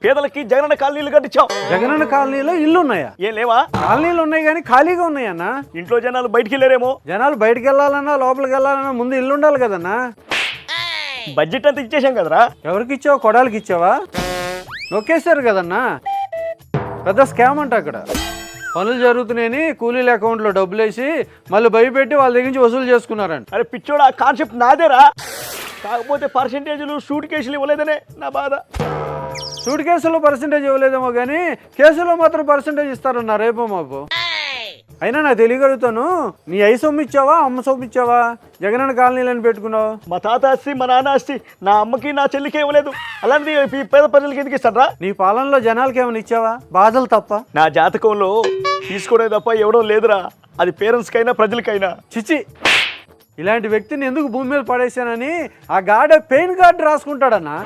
పేదలకి జగనన్న కాలనీలు కట్టించాం. జగనన్న కాలనీలో ఇల్లు ఉన్నాయా? ఏం లేవా? కాలనీలు ఉన్నాయి కానీ ఖాళీగా ఉన్నాయన్నా. ఇంట్లో జనాలు బయటికి వెళ్ళారేమో. జనాలు బయటికి వెళ్ళాలన్నా లోపలికి వెళ్ళాలన్నా ముందు ఇల్లు ఉండాలి కదన్నా. బడ్జెట్ అంతా ఇచ్చేసాం కదరా. ఎవరికి ఇచ్చావా? కొడాలకి ఇచ్చావా? నొక్కేశారు కదన్నా. పెద్ద స్కామ్ అంట అక్కడ. పనులు జరుగుతున్నాయని కూలీల అకౌంట్లో డబ్బులు వేసి మళ్ళీ భయపెట్టి వాళ్ళ దగ్గర నుంచి వసూలు చేసుకున్నారంట. అరే పిచ్చోడా, ఆ కాన్సెప్ట్ నాదేరా. కాకపోతే పర్సెంటేజ్లు షూట్ కేసులు ఇవ్వలేదనే నా బాధ. సూట్ కేసులో పర్సెంటేజ్ ఇవ్వలేదేమో కానీ కేసులో మాత్రం పర్సెంటేజ్ ఇస్తారన్నా రేపో మాపు. అయినా నాకు తెలియగలుగుతాను, నీ ఐ సొమ్ము ఇచ్చావా అమ్మ సొమ్ము ఇచ్చావా? జగనన్న కాలనీలని పెట్టుకున్నావు. మా తాత ఆస్తి మా నాన్న ఆస్తి నా అమ్మకి నా చెల్లికే ఇవ్వలేదు. అలాంటిది ఈ పేద ప్రజలకి ఎందుకు ఇస్తారా? నీ పాలనలో జనాలకి ఏమైనా ఇచ్చావా? బాధలు తప్ప. నా జాతకంలో తీసుకోవడం తప్ప ఇవ్వడం లేదురా. అది పేరెంట్స్కైనా ప్రజలకైనా. చిచి, ఇలాంటి వ్యక్తిని ఎందుకు భూమి మీద పడేశానని ఆ గాడే పెయిన్ కార్డు రాసుకుంటాడన్నా.